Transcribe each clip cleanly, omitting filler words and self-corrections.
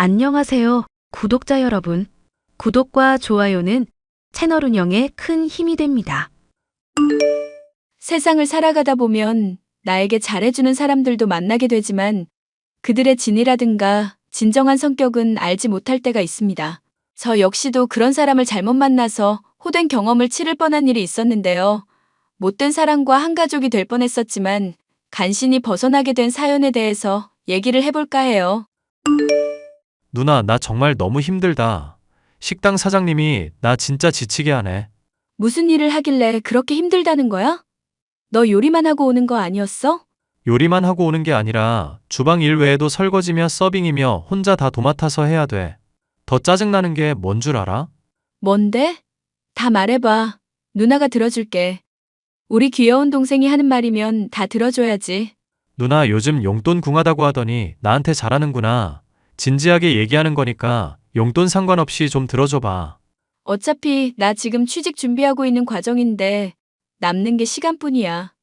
안녕하세요, 구독자 여러분. 구독과 좋아요는 채널 운영에 큰 힘이 됩니다. 세상을 살아가다 보면 나에게 잘해주는 사람들도 만나게 되지만 그들의 진이라든가 진정한 성격은 알지 못할 때가 있습니다. 저 역시도 그런 사람을 잘못 만나서 호된 경험을 치를 뻔한 일이 있었는데요. 못된 사람과 한 가족이 될 뻔했었지만 간신히 벗어나게 된 사연에 대해서 얘기를 해볼까 해요. 누나, 나 정말 너무 힘들다. 식당 사장님이 나 진짜 지치게 하네. 무슨 일을 하길래 그렇게 힘들다는 거야? 너 요리만 하고 오는 거 아니었어? 요리만 하고 오는 게 아니라 주방 일 외에도 설거지며 서빙이며 혼자 다 도맡아서 해야 돼. 더 짜증나는 게 뭔 줄 알아? 뭔데? 다 말해봐. 누나가 들어줄게. 우리 귀여운 동생이 하는 말이면 다 들어줘야지. 누나, 요즘 용돈 궁하다고 하더니 나한테 잘하는구나. 진지하게 얘기하는 거니까 용돈 상관없이 좀 들어줘봐. 어차피 나 지금 취직 준비하고 있는 과정인데 남는 게 시간뿐이야.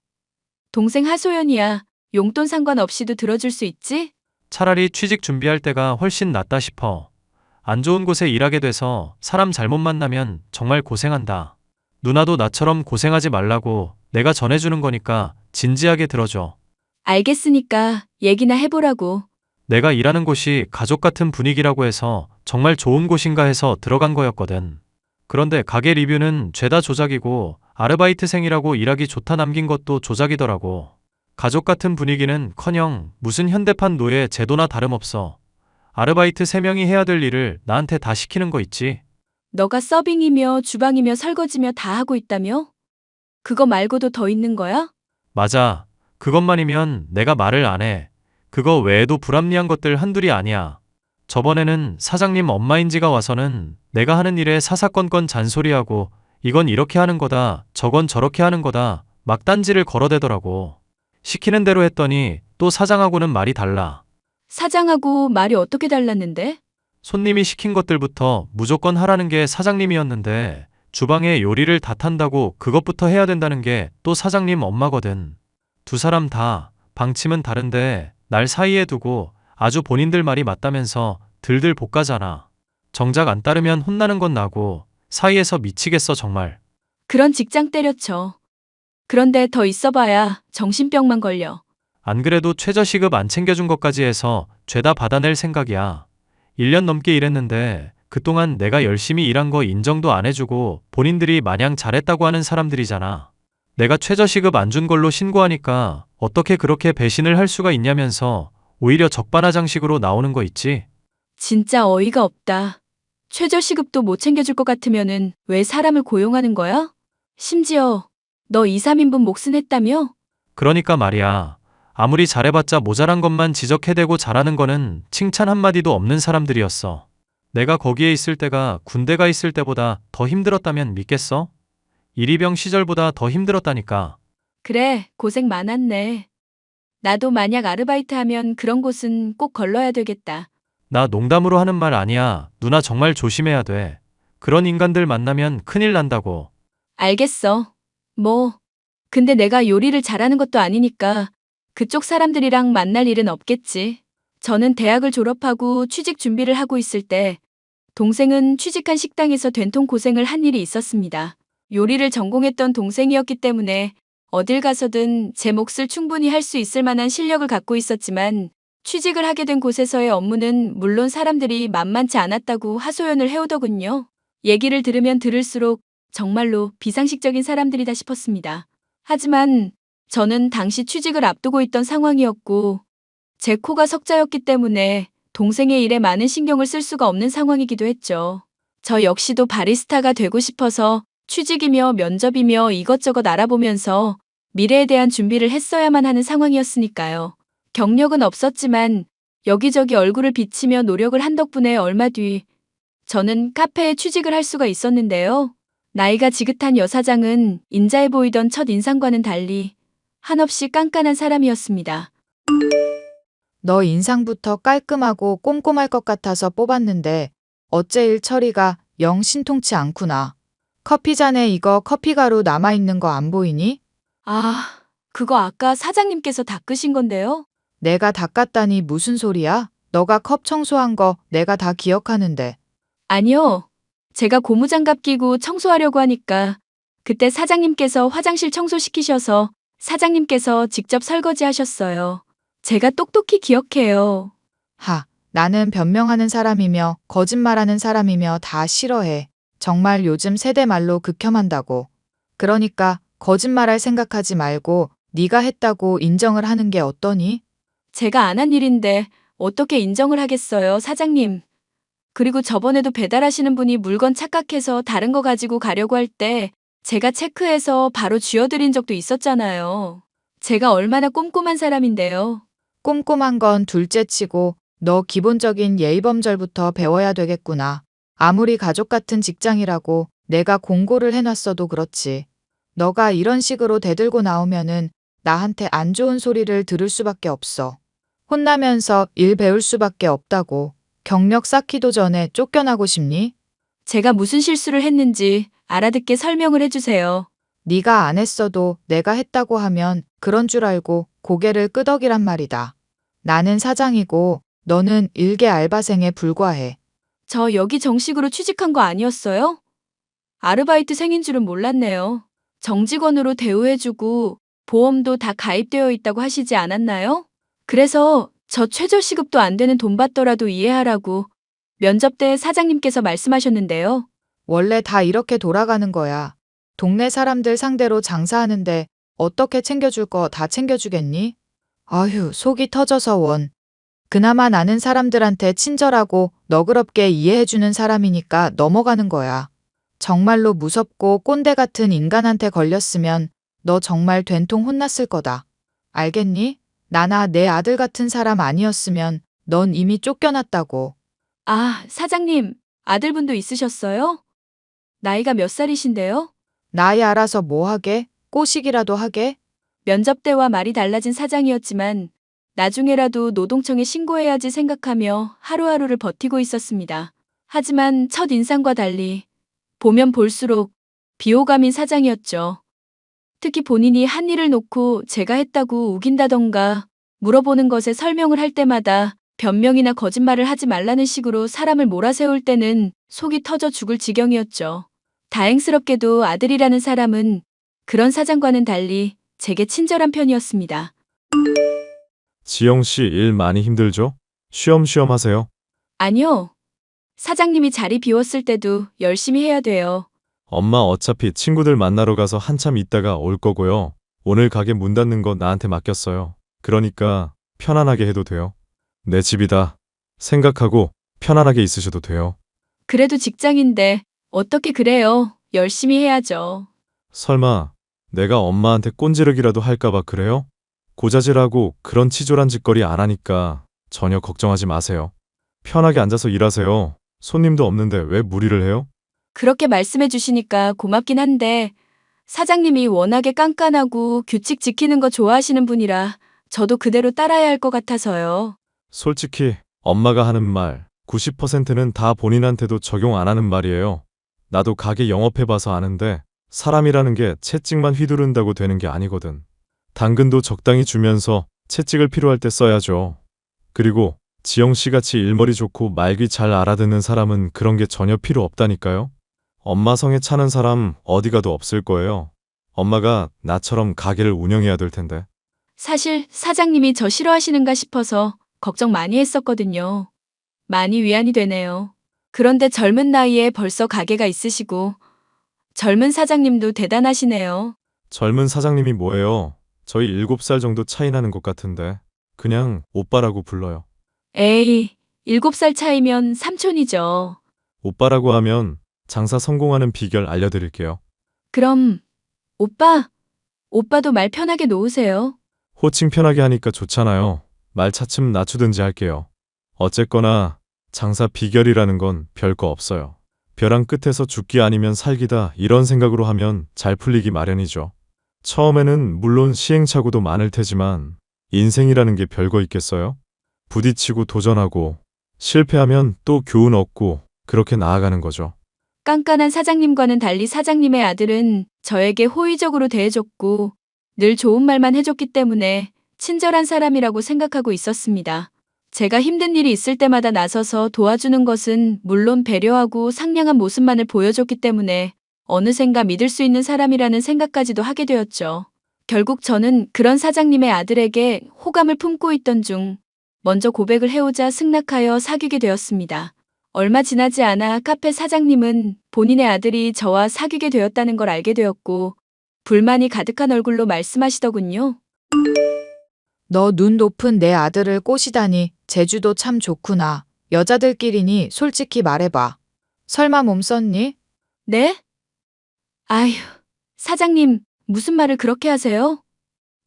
동생 하소연이야. 용돈 상관없이도 들어줄 수 있지? 차라리 취직 준비할 때가 훨씬 낫다 싶어. 안 좋은 곳에 일하게 돼서 사람 잘못 만나면 정말 고생한다. 누나도 나처럼 고생하지 말라고 내가 전해주는 거니까 진지하게 들어줘. 알겠으니까 얘기나 해보라고. 내가 일하는 곳이 가족 같은 분위기라고 해서 정말 좋은 곳인가 해서 들어간 거였거든. 그런데 가게 리뷰는 죄다 조작이고 아르바이트생이라고 일하기 좋다 남긴 것도 조작이더라고. 가족 같은 분위기는커녕 무슨 현대판 노예 제도나 다름없어. 아르바이트 3명이 해야 될 일을 나한테 다 시키는 거 있지. 너가 서빙이며 주방이며 설거지며 다 하고 있다며? 그거 말고도 더 있는 거야? 맞아. 그것만이면 내가 말을 안 해. 그거 외에도 불합리한 것들 한둘이 아니야. 저번에는 사장님 엄마인지가 와서는 내가 하는 일에 사사건건 잔소리하고 이건 이렇게 하는 거다, 저건 저렇게 하는 거다 막 딴지를 걸어대더라고. 시키는 대로 했더니 또 사장하고는 말이 달라. 사장하고 말이 어떻게 달랐는데? 손님이 시킨 것들부터 무조건 하라는 게 사장님이었는데 주방에 요리를 다 탄다고 그것부터 해야 된다는 게 또 사장님 엄마거든. 두 사람 다 방침은 다른데 날 사이에 두고 아주 본인들 말이 맞다면서 들들 볶아잖아. 정작 안 따르면 혼나는 건 나고 사이에서 미치겠어 정말. 그런 직장 때려쳐. 그런데 더 있어봐야 정신병만 걸려. 안 그래도 최저시급 안 챙겨준 것까지 해서 죄다 받아낼 생각이야. 1년 넘게 일했는데 그동안 내가 열심히 일한 거 인정도 안 해주고 본인들이 마냥 잘했다고 하는 사람들이잖아. 내가 최저시급 안 준 걸로 신고하니까 어떻게 그렇게 배신을 할 수가 있냐면서 오히려 적반하장식으로 나오는 거 있지? 진짜 어이가 없다. 최저시급도 못 챙겨줄 것 같으면은 왜 사람을 고용하는 거야? 심지어 너 2, 3인분 몫은 했다며? 그러니까 말이야. 아무리 잘해봤자 모자란 것만 지적해대고 잘하는 거는 칭찬 한마디도 없는 사람들이었어. 내가 거기에 있을 때가 군대가 있을 때보다 더 힘들었다면 믿겠어? 이리병 시절보다 더 힘들었다니까. 그래, 고생 많았네. 나도 만약 아르바이트 하면 그런 곳은 꼭 걸러야 되겠다. 나 농담으로 하는 말 아니야. 누나 정말 조심해야 돼. 그런 인간들 만나면 큰일 난다고. 알겠어. 뭐, 근데 내가 요리를 잘하는 것도 아니니까 그쪽 사람들이랑 만날 일은 없겠지. 저는 대학을 졸업하고 취직 준비를 하고 있을 때 동생은 취직한 식당에서 된통 고생을 한 일이 있었습니다. 요리를 전공했던 동생이었기 때문에 어딜 가서든 제 몫을 충분히 할 수 있을 만한 실력을 갖고 있었지만 취직을 하게 된 곳에서의 업무는 물론 사람들이 만만치 않았다고 하소연을 해오더군요. 얘기를 들으면 들을수록 정말로 비상식적인 사람들이다 싶었습니다. 하지만 저는 당시 취직을 앞두고 있던 상황이었고 제 코가 석자였기 때문에 동생의 일에 많은 신경을 쓸 수가 없는 상황이기도 했죠. 저 역시도 바리스타가 되고 싶어서 취직이며 면접이며 이것저것 알아보면서 미래에 대한 준비를 했어야만 하는 상황이었으니까요. 경력은 없었지만 여기저기 얼굴을 비치며 노력을 한 덕분에 얼마 뒤 저는 카페에 취직을 할 수가 있었는데요. 나이가 지긋한 여사장은 인자해 보이던 첫 인상과는 달리 한없이 깐깐한 사람이었습니다. 너 인상부터 깔끔하고 꼼꼼할 것 같아서 뽑았는데 어째 일 처리가 영 신통치 않구나. 커피잔에 이거 커피가루 남아있는 거 안 보이니? 그거 아까 사장님께서 닦으신 건데요. 내가 닦았다니 무슨 소리야? 너가 컵 청소한 거 내가 다 기억하는데. 아니요. 제가 고무장갑 끼고 청소하려고 하니까 그때 사장님께서 화장실 청소시키셔서 사장님께서 직접 설거지 하셨어요. 제가 똑똑히 기억해요. 나는 변명하는 사람이며 거짓말하는 사람이며 다 싫어해. 정말 요즘 세대 말로 극혐한다고. 그러니까 거짓말할 생각하지 말고 네가 했다고 인정을 하는 게 어떠니? 제가 안 한 일인데 어떻게 인정을 하겠어요, 사장님. 그리고 저번에도 배달하시는 분이 물건 착각해서 다른 거 가지고 가려고 할 때 제가 체크해서 바로 쥐어드린 적도 있었잖아요. 제가 얼마나 꼼꼼한 사람인데요. 꼼꼼한 건 둘째치고 너 기본적인 예의범절부터 배워야 되겠구나. 아무리 가족 같은 직장이라고 내가 공고를 해놨어도 그렇지. 너가 이런 식으로 대들고 나오면은 나한테 안 좋은 소리를 들을 수밖에 없어. 혼나면서 일 배울 수밖에 없다고. 경력 쌓기도 전에 쫓겨나고 싶니? 제가 무슨 실수를 했는지 알아듣게 설명을 해주세요. 네가 안 했어도 내가 했다고 하면 그런 줄 알고 고개를 끄덕이란 말이다. 나는 사장이고 너는 일개 알바생에 불과해. 저 여기 정식으로 취직한 거 아니었어요? 아르바이트생인 줄은 몰랐네요. 정직원으로 대우해주고 보험도 다 가입되어 있다고 하시지 않았나요? 그래서 저 최저시급도 안 되는 돈 받더라도 이해하라고 면접 때 사장님께서 말씀하셨는데요. 원래 다 이렇게 돌아가는 거야. 동네 사람들 상대로 장사하는데 어떻게 챙겨줄 거 다 챙겨주겠니? 아휴, 속이 터져서 원. 그나마 나는 사람들한테 친절하고 너그럽게 이해해주는 사람이니까 넘어가는 거야. 정말로 무섭고 꼰대 같은 인간한테 걸렸으면 너 정말 된통 혼났을 거다. 알겠니? 나나 내 아들 같은 사람 아니었으면 넌 이미 쫓겨났다고. 아, 사장님, 아들분도 있으셨어요? 나이가 몇 살이신데요? 나이 알아서 뭐 하게? 꼬시기라도 하게? 면접 때와 말이 달라진 사장이었지만 나중에라도 노동청에 신고해야지 생각하며 하루하루를 버티고 있었습니다. 하지만 첫 인상과 달리 보면 볼수록 비호감인 사장이었죠. 특히 본인이 한 일을 놓고 제가 했다고 우긴다던가 물어보는 것에 설명을 할 때마다 변명이나 거짓말을 하지 말라는 식으로 사람을 몰아세울 때는 속이 터져 죽을 지경이었죠. 다행스럽게도 아들이라는 사람은 그런 사장과는 달리 제게 친절한 편이었습니다. 지영 씨 일 많이 힘들죠? 쉬엄쉬엄 하세요. 아니요. 사장님이 자리 비웠을 때도 열심히 해야 돼요. 엄마 어차피 친구들 만나러 가서 한참 있다가 올 거고요. 오늘 가게 문 닫는 거 나한테 맡겼어요. 그러니까 편안하게 해도 돼요. 내 집이다 생각하고 편안하게 있으셔도 돼요. 그래도 직장인데 어떻게 그래요? 열심히 해야죠. 설마 내가 엄마한테 꼰지르기라도 할까봐 그래요? 고자질하고 그런 치졸한 짓거리 안 하니까 전혀 걱정하지 마세요. 편하게 앉아서 일하세요. 손님도 없는데 왜 무리를 해요? 그렇게 말씀해 주시니까 고맙긴 한데 사장님이 워낙에 깐깐하고 규칙 지키는 거 좋아하시는 분이라 저도 그대로 따라야 할 것 같아서요. 솔직히 엄마가 하는 말 90%는 다 본인한테도 적용 안 하는 말이에요. 나도 가게 영업해봐서 아는데 사람이라는 게 채찍만 휘두른다고 되는 게 아니거든. 당근도 적당히 주면서 채찍을 필요할 때 써야죠. 그리고 지영 씨같이 일머리 좋고 말귀 잘 알아듣는 사람은 그런 게 전혀 필요 없다니까요. 엄마 성에 차는 사람 어디 가도 없을 거예요. 엄마가 나처럼 가게를 운영해야 될 텐데. 사실 사장님이 저 싫어하시는가 싶어서 걱정 많이 했었거든요. 많이 위안이 되네요. 그런데 젊은 나이에 벌써 가게가 있으시고 젊은 사장님도 대단하시네요. 젊은 사장님이 뭐예요? 저희 7살 정도 차이 나는 것 같은데 그냥 오빠라고 불러요. 에이, 7살 차이면 삼촌이죠. 오빠라고 하면 장사 성공하는 비결 알려드릴게요. 그럼 오빠도 말 편하게 놓으세요. 호칭 편하게 하니까 좋잖아요. 말 차츰 낮추든지 할게요. 어쨌거나 장사 비결이라는 건 별거 없어요. 벼랑 끝에서 죽기 아니면 살기다 이런 생각으로 하면 잘 풀리기 마련이죠. 처음에는 물론 시행착오도 많을 테지만 인생이라는 게 별거 있겠어요? 부딪히고 도전하고 실패하면 또 교훈 얻고 그렇게 나아가는 거죠. 깐깐한 사장님과는 달리 사장님의 아들은 저에게 호의적으로 대해줬고 늘 좋은 말만 해줬기 때문에 친절한 사람이라고 생각하고 있었습니다. 제가 힘든 일이 있을 때마다 나서서 도와주는 것은 물론 배려하고 상냥한 모습만을 보여줬기 때문에 어느샌가 믿을 수 있는 사람이라는 생각까지도 하게 되었죠. 결국 저는 그런 사장님의 아들에게 호감을 품고 있던 중 먼저 고백을 해오자 승낙하여 사귀게 되었습니다. 얼마 지나지 않아 카페 사장님은 본인의 아들이 저와 사귀게 되었다는 걸 알게 되었고 불만이 가득한 얼굴로 말씀하시더군요. 너 눈 높은 내 아들을 꼬시다니 제주도 참 좋구나. 여자들끼리니 솔직히 말해봐. 설마 몸 썼니? 네? 아휴, 사장님, 무슨 말을 그렇게 하세요?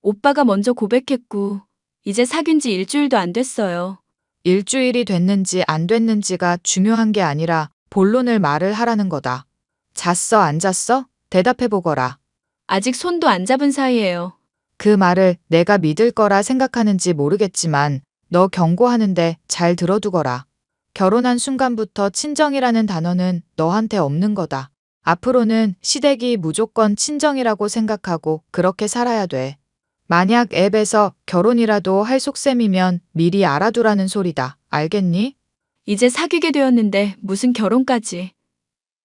오빠가 먼저 고백했고 이제 사귄 지 일주일도 안 됐어요. 일주일이 됐는지 안 됐는지가 중요한 게 아니라 본론을 말을 하라는 거다. 잤어, 안 잤어? 대답해보거라. 아직 손도 안 잡은 사이예요. 그 말을 내가 믿을 거라 생각하는지 모르겠지만 너 경고하는데 잘 들어두거라. 결혼한 순간부터 친정이라는 단어는 너한테 없는 거다. 앞으로는 시댁이 무조건 친정이라고 생각하고 그렇게 살아야 돼. 만약 앱에서 결혼이라도 할 속셈이면 미리 알아두라는 소리다. 알겠니? 이제 사귀게 되었는데 무슨 결혼까지.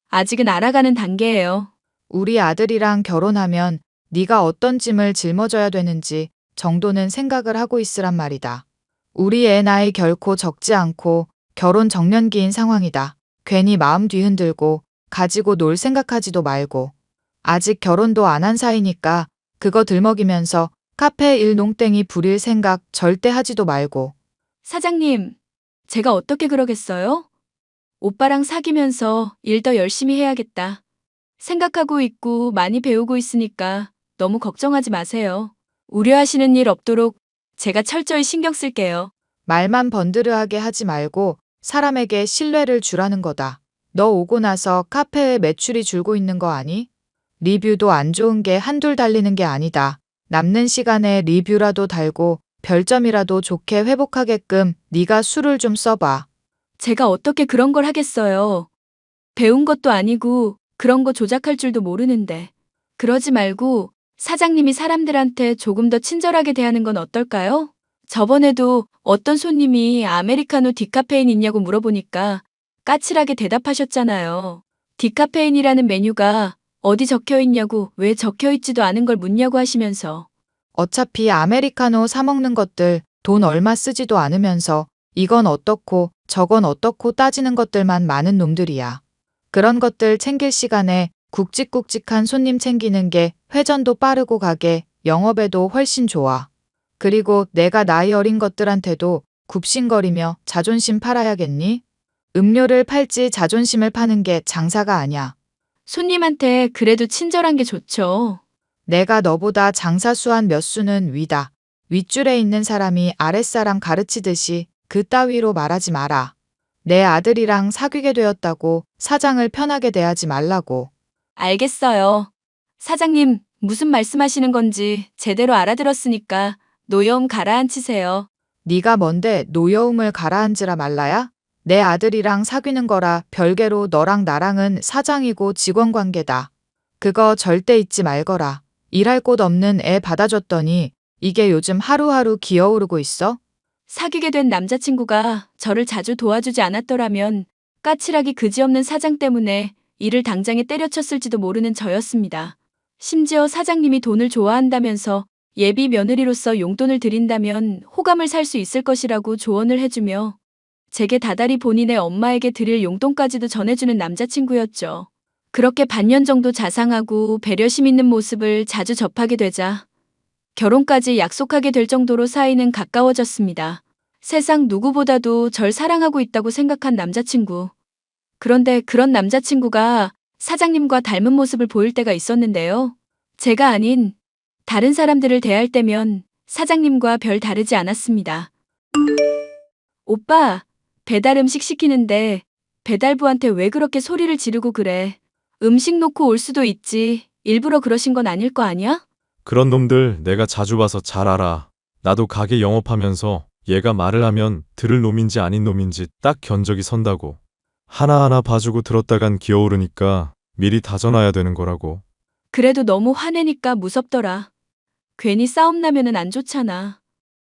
아직은 알아가는 단계예요. 우리 아들이랑 결혼하면 네가 어떤 짐을 짊어져야 되는지 정도는 생각을 하고 있으란 말이다. 우리 애 나이 결코 적지 않고 결혼 정년기인 상황이다. 괜히 마음 뒤흔들고 가지고 놀 생각하지도 말고. 아직 결혼도 안 한 사이니까 그거 들먹이면서 카페 일 농땡이 부릴 생각 절대 하지도 말고. 사장님, 제가 어떻게 그러겠어요? 오빠랑 사귀면서 일 더 열심히 해야겠다. 생각하고 있고 많이 배우고 있으니까 너무 걱정하지 마세요. 우려하시는 일 없도록 제가 철저히 신경 쓸게요. 말만 번드르하게 하지 말고 사람에게 신뢰를 주라는 거다. 너 오고 나서 카페에 매출이 줄고 있는 거 아니? 리뷰도 안 좋은 게 한둘 달리는 게 아니다. 남는 시간에 리뷰라도 달고 별점이라도 좋게 회복하게끔 네가 수를 좀 써봐. 제가 어떻게 그런 걸 하겠어요. 배운 것도 아니고 그런 거 조작할 줄도 모르는데. 그러지 말고 사장님이 사람들한테 조금 더 친절하게 대하는 건 어떨까요? 저번에도 어떤 손님이 아메리카노 디카페인 있냐고 물어보니까 까칠하게 대답하셨잖아요. 디카페인이라는 메뉴가 어디 적혀 있냐고 왜 적혀 있지도 않은 걸 묻냐고 하시면서. 어차피 아메리카노 사 먹는 것들 돈 얼마 쓰지도 않으면서 이건 어떻고 저건 어떻고 따지는 것들만 많은 놈들이야. 그런 것들 챙길 시간에 굵직굵직한 손님 챙기는 게 회전도 빠르고 가게 영업에도 훨씬 좋아. 그리고 내가 나이 어린 것들한테도 굽신거리며 자존심 팔아야겠니? 음료를 팔지 자존심을 파는 게 장사가 아냐. 손님한테 그래도 친절한 게 좋죠. 내가 너보다 장사 수한 몇 수는 위다. 윗줄에 있는 사람이 아랫사람 가르치듯이 그따위로 말하지 마라. 내 아들이랑 사귀게 되었다고 사장을 편하게 대하지 말라고. 알겠어요. 사장님, 무슨 말씀하시는 건지 제대로 알아들었으니까 노여움 가라앉히세요. 네가 뭔데 노여움을 가라앉으라 말라야? 내 아들이랑 사귀는 거라 별개로 너랑 나랑은 사장이고 직원 관계다. 그거 절대 잊지 말거라. 일할 곳 없는 애 받아줬더니 이게 요즘 하루하루 기어오르고 있어? 사귀게 된 남자친구가 저를 자주 도와주지 않았더라면 까칠하기 그지없는 사장 때문에 일을 당장에 때려쳤을지도 모르는 저였습니다. 심지어 사장님이 돈을 좋아한다면서 예비 며느리로서 용돈을 드린다면 호감을 살 수 있을 것이라고 조언을 해주며 제게 다달이 본인의 엄마에게 드릴 용돈까지도 전해주는 남자친구였죠. 그렇게 반년 정도 자상하고 배려심 있는 모습을 자주 접하게 되자 결혼까지 약속하게 될 정도로 사이는 가까워졌습니다. 세상 누구보다도 절 사랑하고 있다고 생각한 남자친구. 그런데 그런 남자친구가 사장님과 닮은 모습을 보일 때가 있었는데요. 제가 아닌 다른 사람들을 대할 때면 사장님과 별 다르지 않았습니다. 오빠, 배달 음식 시키는데 배달부한테 왜 그렇게 소리를 지르고 그래? 음식 놓고 올 수도 있지. 일부러 그러신 건 아닐 거 아니야? 그런 놈들 내가 자주 봐서 잘 알아. 나도 가게 영업하면서 얘가 말을 하면 들을 놈인지 아닌 놈인지 딱 견적이 선다고. 하나하나 봐주고 들었다간 기어오르니까 미리 다져놔야 되는 거라고. 그래도 너무 화내니까 무섭더라. 괜히 싸움 나면은 안 좋잖아.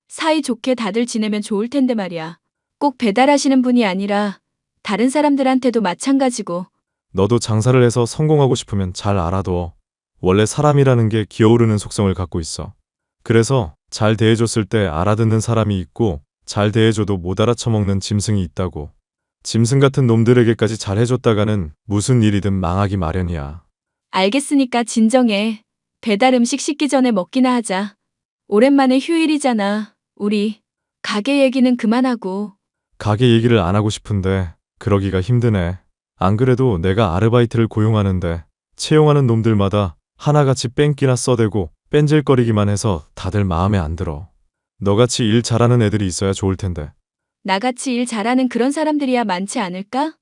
사이 좋게 다들 지내면 좋을 텐데 말이야. 꼭 배달하시는 분이 아니라 다른 사람들한테도 마찬가지고. 너도 장사를 해서 성공하고 싶으면 잘 알아둬. 원래 사람이라는 게 기어오르는 속성을 갖고 있어. 그래서 잘 대해줬을 때 알아듣는 사람이 있고 잘 대해줘도 못 알아쳐먹는 짐승이 있다고. 짐승 같은 놈들에게까지 잘 해줬다가는 무슨 일이든 망하기 마련이야. 알겠으니까 진정해. 배달 음식 식기 전에 먹기나 하자. 오랜만에 휴일이잖아. 우리 가게 얘기는 그만하고. 가게 얘기를 안 하고 싶은데 그러기가 힘드네. 안 그래도 내가 아르바이트를 고용하는데 채용하는 놈들마다 하나같이 뺑기나 써대고 뺀질거리기만 해서 다들 마음에 안 들어. 너같이 일 잘하는 애들이 있어야 좋을 텐데. 나같이 일 잘하는 그런 사람들이야 많지 않을까?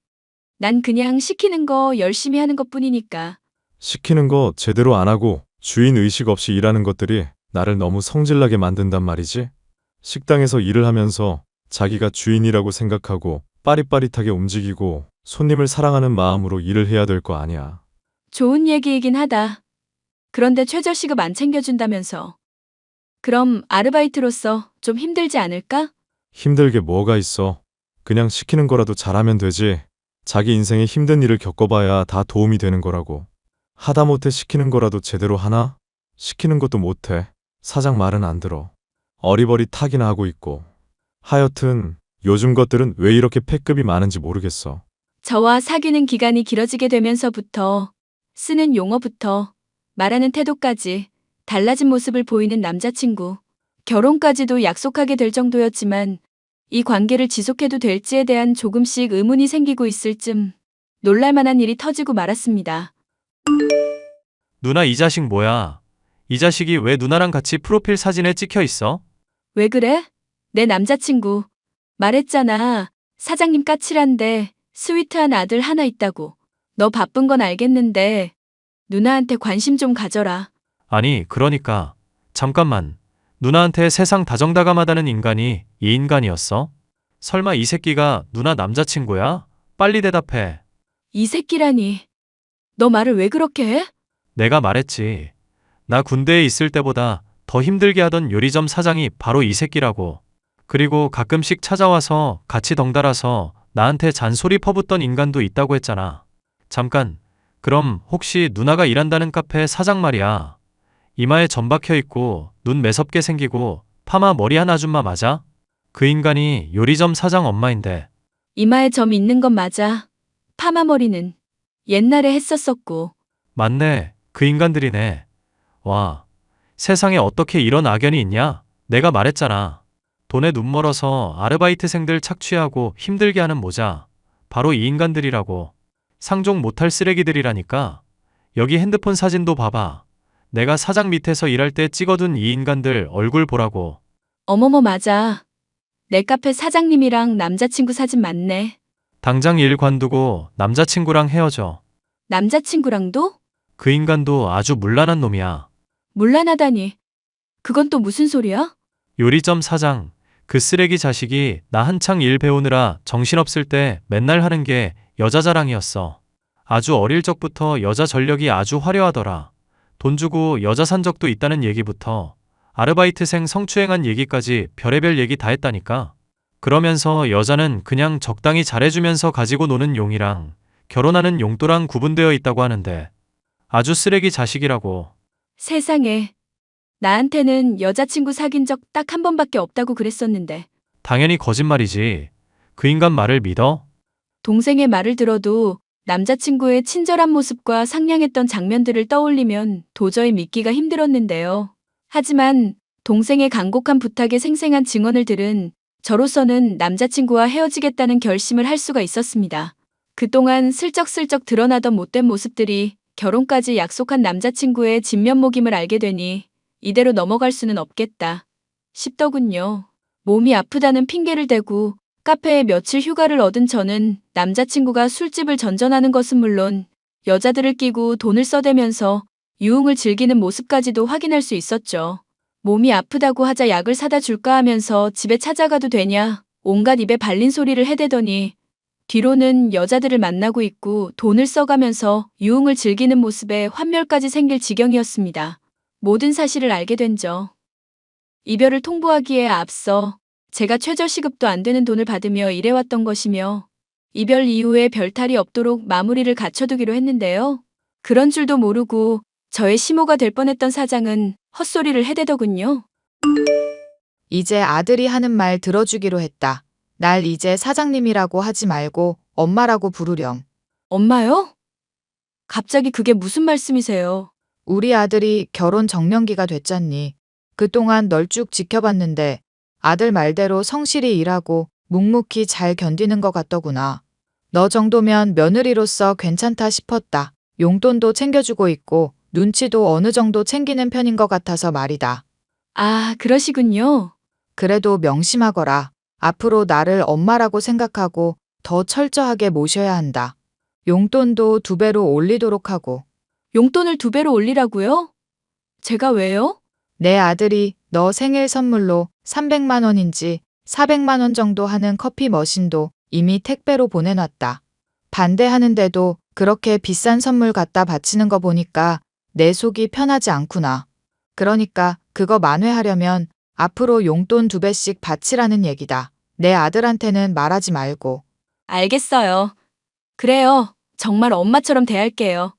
난 그냥 시키는 거 열심히 하는 것뿐이니까. 시키는 거 제대로 안 하고 주인 의식 없이 일하는 것들이 나를 너무 성질나게 만든단 말이지. 식당에서 일을 하면서 자기가 주인이라고 생각하고 빠릿빠릿하게 움직이고 손님을 사랑하는 마음으로 일을 해야 될 거 아니야. 좋은 얘기이긴 하다. 그런데 최저시급 안 챙겨준다면서. 그럼 아르바이트로서 좀 힘들지 않을까? 힘들게 뭐가 있어. 그냥 시키는 거라도 잘하면 되지. 자기 인생에 힘든 일을 겪어봐야 다 도움이 되는 거라고. 하다못해 시키는 거라도 제대로 하나? 시키는 것도 못해. 사장 말은 안 들어. 어리버리타기나 하고 있고. 하여튼 요즘 것들은 왜 이렇게 패급이 많은지 모르겠어. 저와 사귀는 기간이 길어지게 되면서부터 쓰는 용어부터 말하는 태도까지 달라진 모습을 보이는 남자친구. 결혼까지도 약속하게 될 정도였지만 이 관계를 지속해도 될지에 대한 조금씩 의문이 생기고 있을 쯤 놀랄만한 일이 터지고 말았습니다. 누나 이 자식 뭐야? 이 자식이 왜 누나랑 같이 프로필 사진에 찍혀 있어? 왜 그래? 내 남자친구. 말했잖아. 사장님 까칠한데 스위트한 아들 하나 있다고. 너 바쁜 건 알겠는데 누나한테 관심 좀 가져라. 아니, 그러니까. 잠깐만. 누나한테 세상 다정다감하다는 인간이 이 인간이었어? 설마 이 새끼가 누나 남자친구야? 빨리 대답해. 이 새끼라니. 너 말을 왜 그렇게 해? 내가 말했지. 나 군대에 있을 때보다 더 힘들게 하던 요리점 사장이 바로 이 새끼라고. 그리고 가끔씩 찾아와서 같이 덩달아서 나한테 잔소리 퍼붓던 인간도 있다고 했잖아. 잠깐. 그럼 혹시 누나가 일한다는 카페 사장 말이야. 이마에 점 박혀 있고 눈 매섭게 생기고 파마 머리한 아줌마 맞아? 그 인간이 요리점 사장 엄마인데. 이마에 점 있는 건 맞아. 파마 머리는 옛날에 했었었고. 맞네. 그 인간들이네. 와. 세상에 어떻게 이런 악연이 있냐? 내가 말했잖아. 돈에 눈 멀어서 아르바이트생들 착취하고 힘들게 하는 모자. 바로 이 인간들이라고. 상종 못할 쓰레기들이라니까. 여기 핸드폰 사진도 봐봐. 내가 사장 밑에서 일할 때 찍어둔 이 인간들 얼굴 보라고. 어머머 맞아. 내 카페 사장님이랑 남자친구 사진 맞네. 당장 일 관두고 남자친구랑 헤어져. 남자친구랑도? 그 인간도 아주 문란한 놈이야. 문란하다니. 그건 또 무슨 소리야? 요리점 사장. 그 쓰레기 자식이 나 한창 일 배우느라 정신없을 때 맨날 하는 게 여자 자랑이었어. 아주 어릴 적부터 여자 전력이 아주 화려하더라. 돈 주고 여자 산 적도 있다는 얘기부터 아르바이트생 성추행한 얘기까지 별의별 얘기 다 했다니까. 그러면서 여자는 그냥 적당히 잘해주면서 가지고 노는 용이랑 결혼하는 용도랑 구분되어 있다고 하는데 아주 쓰레기 자식이라고. 세상에. 나한테는 여자친구 사귄 적 딱 한 번밖에 없다고 그랬었는데. 당연히 거짓말이지. 그 인간 말을 믿어? 동생의 말을 들어도 남자친구의 친절한 모습과 상냥했던 장면들을 떠올리면 도저히 믿기가 힘들었는데요. 하지만 동생의 간곡한 부탁에 생생한 증언을 들은 저로서는 남자친구와 헤어지겠다는 결심을 할 수가 있었습니다. 그동안 슬쩍슬쩍 드러나던 못된 모습들이 결혼까지 약속한 남자친구의 진면목임을 알게 되니 이대로 넘어갈 수는 없겠다 싶더군요. 몸이 아프다는 핑계를 대고 카페에 며칠 휴가를 얻은 저는 남자친구가 술집을 전전하는 것은 물론 여자들을 끼고 돈을 써대면서 유흥을 즐기는 모습까지도 확인할 수 있었죠. 몸이 아프다고 하자 약을 사다 줄까 하면서 집에 찾아가도 되냐 온갖 입에 발린 소리를 해대더니 뒤로는 여자들을 만나고 있고 돈을 써가면서 유흥을 즐기는 모습에 환멸까지 생길 지경이었습니다. 모든 사실을 알게 된 저. 이별을 통보하기에 앞서 제가 최저시급도 안 되는 돈을 받으며 일해왔던 것이며 이별 이후에 별탈이 없도록 마무리를 갖춰두기로 했는데요. 그런 줄도 모르고 저의 시모가 될 뻔했던 사장은 헛소리를 해대더군요. 이제 아들이 하는 말 들어주기로 했다. 날 이제 사장님이라고 하지 말고 엄마라고 부르렴. 엄마요? 갑자기 그게 무슨 말씀이세요? 우리 아들이 결혼 정년기가 됐잖니. 그동안 널 쭉 지켜봤는데 아들 말대로 성실히 일하고 묵묵히 잘 견디는 것 같더구나. 너 정도면 며느리로서 괜찮다 싶었다. 용돈도 챙겨주고 있고 눈치도 어느 정도 챙기는 편인 것 같아서 말이다. 아, 그러시군요. 그래도 명심하거라. 앞으로 나를 엄마라고 생각하고 더 철저하게 모셔야 한다. 용돈도 2배로 올리도록 하고. 용돈을 2배로 올리라고요? 제가 왜요? 내 아들이 너 생일 선물로 300만 원인지 400만 원 정도 하는 커피 머신도 이미 택배로 보내놨다. 반대하는데도 그렇게 비싼 선물 갖다 바치는 거 보니까 내 속이 편하지 않구나. 그러니까 그거 만회하려면 앞으로 용돈 2배씩 바치라는 얘기다. 내 아들한테는 말하지 말고. 알겠어요. 그래요. 정말 엄마처럼 대할게요.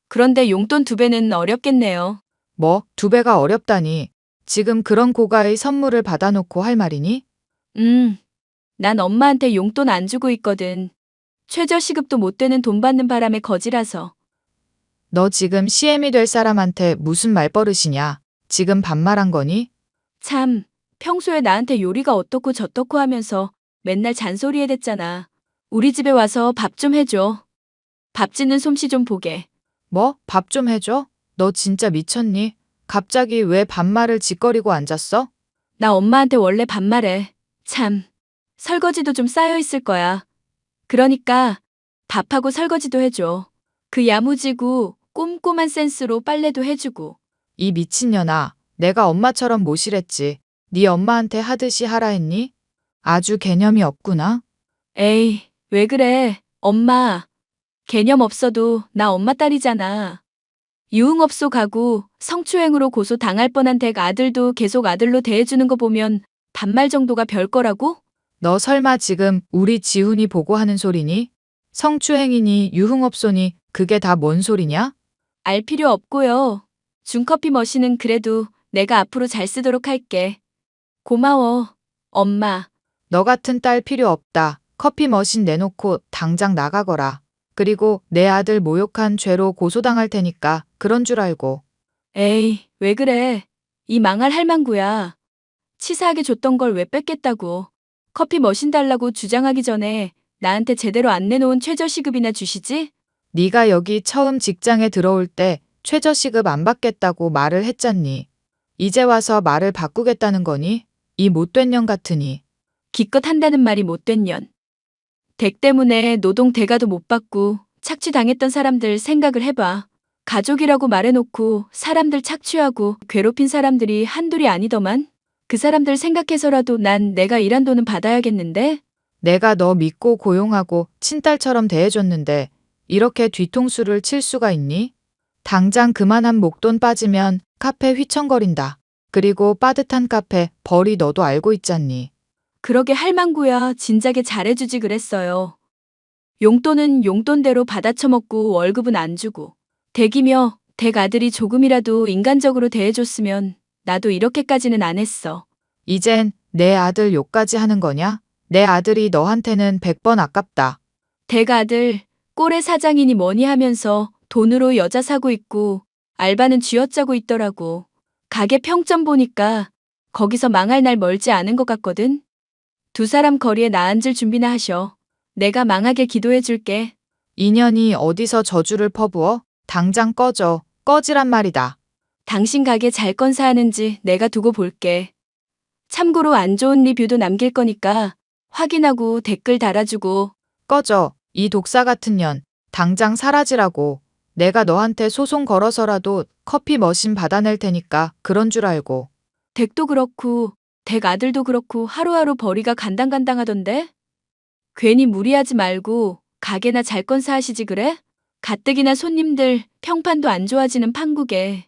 그런데 용돈 2배는 어렵겠네요. 뭐 2배가 어렵다니. 지금 그런 고가의 선물을 받아놓고 할 말이니? 난 엄마한테 용돈 안 주고 있거든. 최저시급도 못 되는 돈 받는 바람에 거지라서. 너 지금 CM이 될 사람한테 무슨 말버릇이냐? 지금 반말한 거니? 참, 평소에 나한테 요리가 어떻고 저떻고 하면서 맨날 잔소리해댔잖아. 우리 집에 와서 밥 좀 해줘. 밥 짓는 솜씨 좀 보게. 뭐? 밥 좀 해줘? 너 진짜 미쳤니? 갑자기 왜 반말을 짓거리고 앉았어? 나 엄마한테 원래 반말해. 참, 설거지도 좀 쌓여있을 거야. 그러니까 밥하고 설거지도 해줘. 그 야무지고 꼼꼼한 센스로 빨래도 해주고. 이 미친년아, 내가 엄마처럼 모시랬지. 네 엄마한테 하듯이 하라 했니? 아주 개념이 없구나. 에이, 왜 그래? 엄마. 개념 없어도 나 엄마 딸이잖아. 유흥업소 가고 성추행으로 고소 당할 뻔한 댁 아들도 계속 아들로 대해주는 거 보면 반말 정도가 별거라고? 너 설마 지금 우리 지훈이 보고 하는 소리니? 성추행이니 유흥업소니 그게 다 뭔 소리냐? 알 필요 없고요. 중커피 머신은 그래도 내가 앞으로 잘 쓰도록 할게. 고마워, 엄마. 너 같은 딸 필요 없다. 커피 머신 내놓고 당장 나가거라. 그리고 내 아들 모욕한 죄로 고소당할 테니까 그런 줄 알고. 에이, 왜 그래? 이 망할 할망구야. 치사하게 줬던 걸 왜 뺏겠다고. 커피 머신 달라고 주장하기 전에 나한테 제대로 안 내놓은 최저시급이나 주시지? 네가 여기 처음 직장에 들어올 때 최저시급 안 받겠다고 말을 했잖니. 이제 와서 말을 바꾸겠다는 거니? 이 못된 년 같으니. 기껏 한다는 말이 못된 년. 댁 때문에 노동 대가도 못 받고 착취당했던 사람들 생각을 해봐. 가족이라고 말해놓고 사람들 착취하고 괴롭힌 사람들이 한둘이 아니더만. 그 사람들 생각해서라도 난 내가 일한 돈은 받아야겠는데? 내가 너 믿고 고용하고 친딸처럼 대해줬는데 이렇게 뒤통수를 칠 수가 있니? 당장 그만한 목돈 빠지면 카페 휘청거린다. 그리고 빠듯한 카페 벌이 너도 알고 있잖니. 그러게 할망구야 진작에 잘해주지 그랬어요. 용돈은 용돈대로 받아쳐먹고 월급은 안 주고. 댁이며 댁 아들이 조금이라도 인간적으로 대해줬으면 나도 이렇게까지는 안 했어. 이젠 내 아들 욕까지 하는 거냐? 내 아들이 너한테는 100번 아깝다. 댁 아들 꼴의 사장이니 뭐니 하면서 돈으로 여자 사고 있고 알바는 쥐어짜고 있더라고. 가게 평점 보니까 거기서 망할 날 멀지 않은 것 같거든. 2사람 거리에 나앉을 준비나 하셔. 내가 망하게 기도해줄게. 인연이 어디서 저주를 퍼부어? 당장 꺼져. 꺼지란 말이다. 당신 가게 잘 건사하는지 내가 두고 볼게. 참고로 안 좋은 리뷰도 남길 거니까 확인하고 댓글 달아주고. 꺼져. 이 독사 같은 년. 당장 사라지라고. 내가 너한테 소송 걸어서라도 커피 머신 받아낼 테니까 그런 줄 알고. 댁도 그렇고 댁 아들도 그렇고 하루하루 벌이가 간당간당하던데? 괜히 무리하지 말고 가게나 잘 건사하시지 그래? 가뜩이나 손님들 평판도 안 좋아지는 판국에.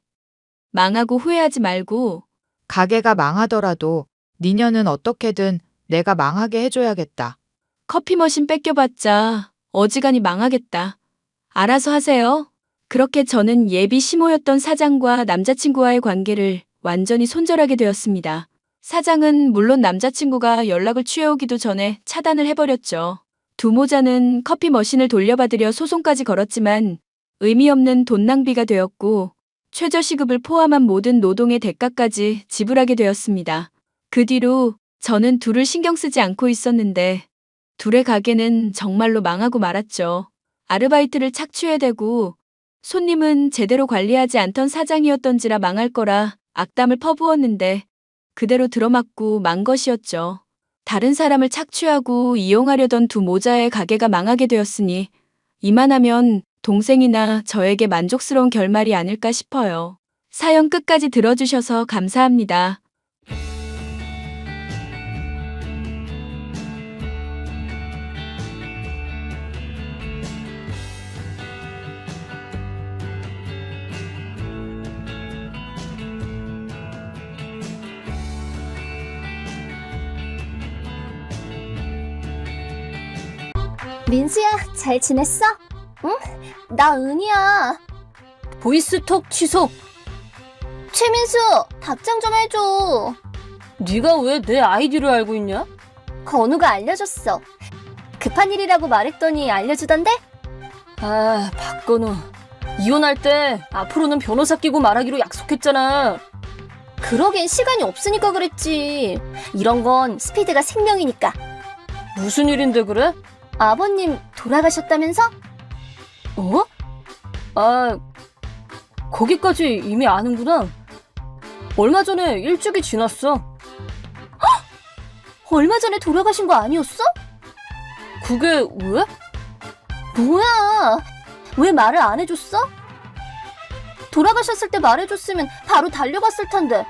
망하고 후회하지 말고. 가게가 망하더라도 니녀는 어떻게든 내가 망하게 해줘야겠다. 커피 머신 뺏겨봤자 어지간히 망하겠다. 알아서 하세요. 그렇게 저는 예비 시모였던 사장과 남자친구와의 관계를 완전히 손절하게 되었습니다. 사장은 물론 남자친구가 연락을 취해오기도 전에 차단을 해버렸죠. 두 모자는 커피 머신을 돌려받으려 소송까지 걸었지만 의미 없는 돈 낭비가 되었고 최저시급을 포함한 모든 노동의 대가까지 지불하게 되었습니다. 그 뒤로 저는 둘을 신경 쓰지 않고 있었는데 둘의 가게는 정말로 망하고 말았죠. 아르바이트를 착취해야 되고 손님은 제대로 관리하지 않던 사장이었던지라 망할 거라 악담을 퍼부었는데 그대로 들어맞고 만 것이었죠. 다른 사람을 착취하고 이용하려던 두 모자의 가게가 망하게 되었으니 이만하면 동생이나 저에게 만족스러운 결말이 아닐까 싶어요. 사연 끝까지 들어주셔서 감사합니다. 민수야, 잘 지냈어? 응? 나 은희야. 보이스톡 취소. 최민수, 답장 좀 해줘. 네가 왜 내 아이디를 알고 있냐? 건우가 알려줬어. 급한 일이라고 말했더니 알려주던데? 아, 박건우. 이혼할 때 앞으로는 변호사 끼고 말하기로 약속했잖아. 그러기엔 시간이 없으니까 그랬지. 이런 건 스피드가 생명이니까. 무슨 일인데 그래? 아버님 돌아가셨다면서? 어? 아, 거기까지 이미 아는구나. 얼마 전에 일주기 지났어. 헉! 얼마 전에 돌아가신 거 아니었어? 그게 왜? 뭐야? 왜 말을 안 해줬어? 돌아가셨을 때 말해줬으면 바로 달려갔을 텐데.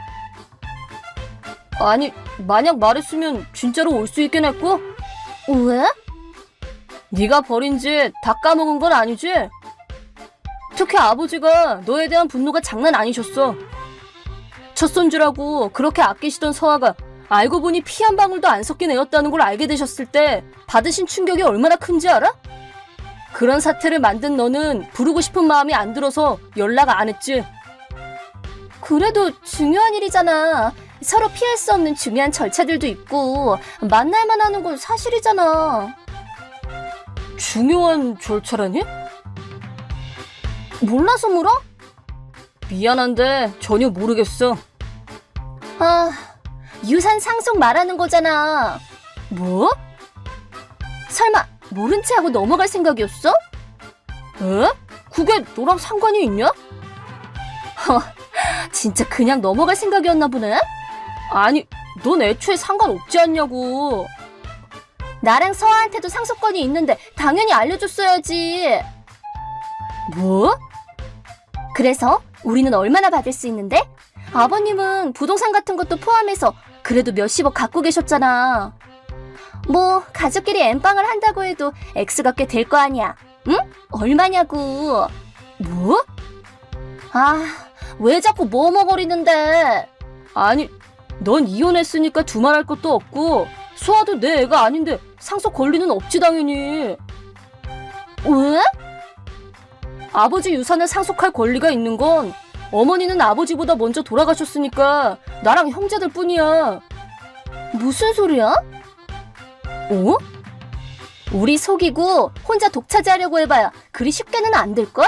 아니, 만약 말했으면 진짜로 올 수 있긴 했고? 왜? 네가 버린 짓 다 까먹은 건 아니지? 특히 아버지가 너에 대한 분노가 장난 아니셨어. 첫손주라고 그렇게 아끼시던 서아가 알고 보니 피 한 방울도 안 섞인 애였다는 걸 알게 되셨을 때 받으신 충격이 얼마나 큰지 알아? 그런 사태를 만든 너는 부르고 싶은 마음이 안 들어서 연락 안 했지. 그래도 중요한 일이잖아. 서로 피할 수 없는 중요한 절차들도 있고 만날만 하는 건 사실이잖아. 중요한 절차라니? 몰라서 물어? 미안한데 전혀 모르겠어. 아, 유산 상속 말하는 거잖아. 뭐? 설마 모른 채 하고 넘어갈 생각이었어? 에? 그게 너랑 상관이 있냐? 진짜 그냥 넘어갈 생각이었나 보네? 아니, 넌 애초에 상관없지 않냐고. 나랑 서아한테도 상속권이 있는데 당연히 알려줬어야지. 뭐? 그래서 우리는 얼마나 받을 수 있는데? 아버님은 부동산 같은 것도 포함해서 그래도 몇십억 갖고 계셨잖아. 뭐 가족끼리 엠빵을 한다고 해도 액수가 꽤 될 거 아니야. 응? 얼마냐고. 뭐? 아, 왜 자꾸 머뭇거리는데? 아니, 넌 이혼했으니까 두말할 것도 없고 수아도 내 애가 아닌데 상속 권리는 없지 당연히. 왜? 아버지 유산을 상속할 권리가 있는 건 어머니는 아버지보다 먼저 돌아가셨으니까 나랑 형제들 뿐이야. 무슨 소리야? 어? 우리 속이고 혼자 독차지하려고 해봐야 그리 쉽게는 안 될걸?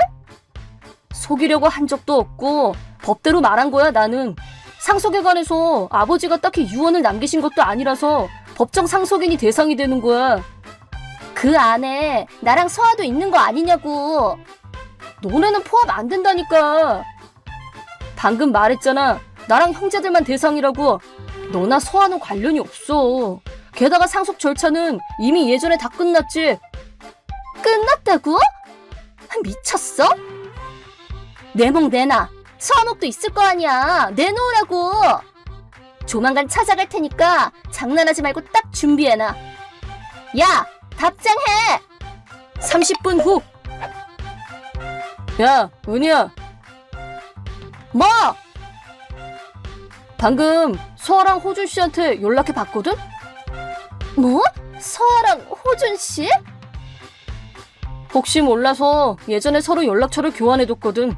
속이려고 한 적도 없고 법대로 말한 거야 나는. 상속에 관해서 아버지가 딱히 유언을 남기신 것도 아니라서 법정 상속인이 대상이 되는 거야. 그 안에 나랑 서아도 있는 거 아니냐고. 너네는 포함 안 된다니까. 방금 말했잖아. 나랑 형제들만 대상이라고. 너나 서아는 관련이 없어. 게다가 상속 절차는 이미 예전에 다 끝났지. 끝났다고? 미쳤어? 내 목 내놔. 서아 목도 있을 거 아니야. 내놓으라고. 조만간 찾아갈 테니까 장난하지 말고 딱 준비해놔. 야, 답장해. 30분 후. 야, 은희야. 뭐? 방금 서아랑 호준 씨한테 연락해 봤거든? 뭐? 서아랑 호준 씨? 혹시 몰라서 예전에 서로 연락처를 교환해뒀거든.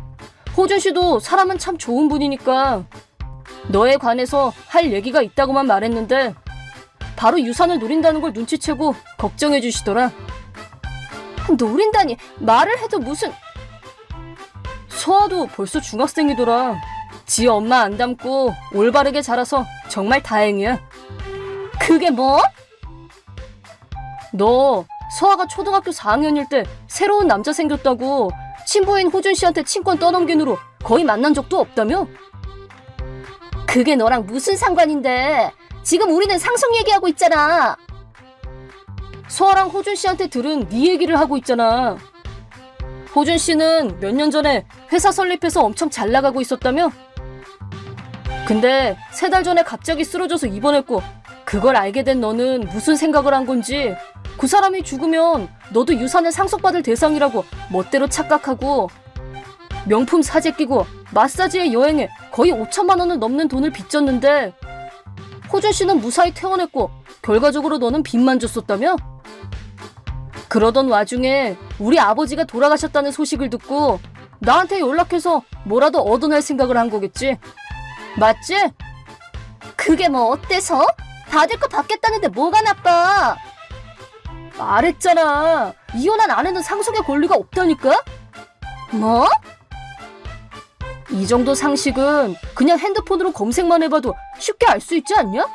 호준 씨도 사람은 참 좋은 분이니까 너에 관해서 할 얘기가 있다고만 말했는데 바로 유산을 노린다는 걸 눈치채고 걱정해 주시더라. 노린다니 말을 해도 무슨... 서아도 벌써 중학생이더라. 지 엄마 안 닮고 올바르게 자라서 정말 다행이야. 그게 뭐? 너 서아가 초등학교 4학년일 때 새로운 남자 생겼다고 친부인 호준 씨한테 친권 떠넘긴 후로 거의 만난 적도 없다며? 그게 너랑 무슨 상관인데? 지금 우리는 상속 얘기하고 있잖아. 서아랑 호준 씨한테 들은 네 얘기를 하고 있잖아. 호준 씨는 몇 년 전에 회사 설립해서 엄청 잘 나가고 있었다며? 근데 3달 전에 갑자기 쓰러져서 입원했고 그걸 알게 된 너는 무슨 생각을 한 건지 그 사람이 죽으면 너도 유산을 상속받을 대상이라고 멋대로 착각하고 명품 사재 끼고 마사지에 여행에 거의 5천만 원을 넘는 돈을 빚졌는데 호준 씨는 무사히 퇴원했고 결과적으로 너는 빚만 줬었다며? 그러던 와중에 우리 아버지가 돌아가셨다는 소식을 듣고 나한테 연락해서 뭐라도 얻어낼 생각을 한 거겠지. 맞지? 그게 뭐 어때서? 받을 거 받겠다는데 뭐가 나빠? 말했잖아. 이혼한 아내는 상속의 권리가 없다니까? 뭐? 이 정도 상식은 그냥 핸드폰으로 검색만 해봐도 쉽게 알 수 있지 않냐?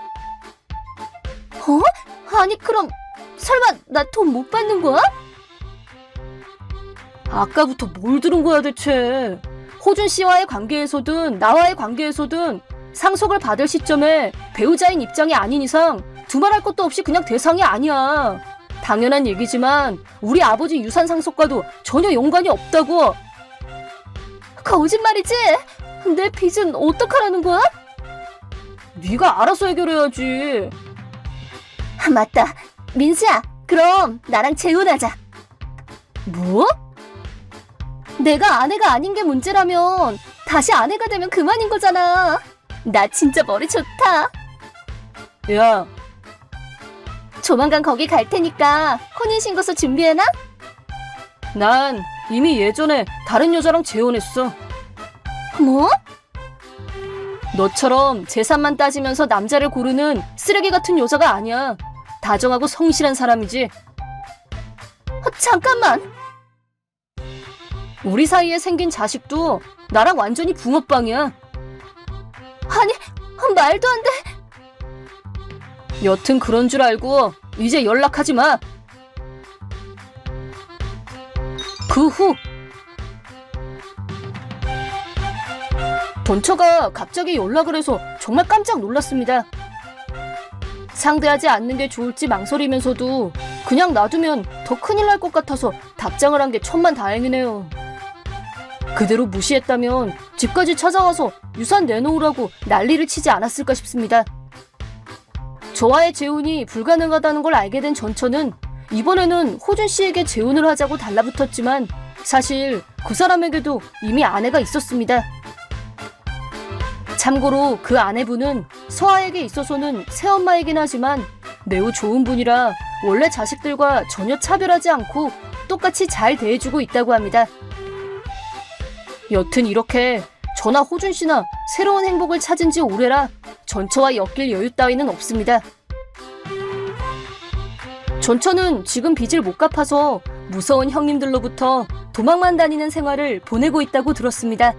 아니 그럼 설마 나 돈 못 받는 거야? 아까부터 뭘 들은 거야 대체. 호준 씨와의 관계에서든 나와의 관계에서든 상속을 받을 시점에 배우자인 입장이 아닌 이상 두말할 것도 없이 그냥 대상이 아니야. 당연한 얘기지만 우리 아버지 유산 상속과도 전혀 연관이 없다고. 거짓말이지? 내 빚은 어떡하라는 거야? 네가 알아서 해결해야지. 맞다. 민수야, 그럼 나랑 재혼하자. 뭐? 내가 아내가 아닌 게 문제라면 다시 아내가 되면 그만인 거잖아. 나 진짜 머리 좋다. 야, 조만간 거기 갈 테니까 혼인신고서 준비해놔? 난 이미 예전에 다른 여자랑 재혼했어. 뭐? 너처럼 재산만 따지면서 남자를 고르는 쓰레기 같은 여자가 아니야. 다정하고 성실한 사람이지. 잠깐만. 우리 사이에 생긴 자식도 나랑 완전히 붕어빵이야. 아니, 말도 안 돼. 여튼 그런 줄 알고 이제 연락하지 마. 그 후 전처가 갑자기 연락을 해서 정말 깜짝 놀랐습니다. 상대하지 않는 게 좋을지 망설이면서도 그냥 놔두면 더 큰일 날 것 같아서 답장을 한 게 천만다행이네요. 그대로 무시했다면 집까지 찾아와서 유산 내놓으라고 난리를 치지 않았을까 싶습니다. 저와의 재혼이 불가능하다는 걸 알게 된 전처는 이번에는 호준 씨에게 재혼을 하자고 달라붙었지만 사실 그 사람에게도 이미 아내가 있었습니다. 참고로 그 아내분은 서아에게 있어서는 새엄마이긴 하지만 매우 좋은 분이라 원래 자식들과 전혀 차별하지 않고 똑같이 잘 대해주고 있다고 합니다. 여튼 이렇게 저나 호준 씨나 새로운 행복을 찾은 지 오래라 전처와 엮일 여유 따위는 없습니다. 전처는 지금 빚을 못 갚아서 무서운 형님들로부터 도망만 다니는 생활을 보내고 있다고 들었습니다.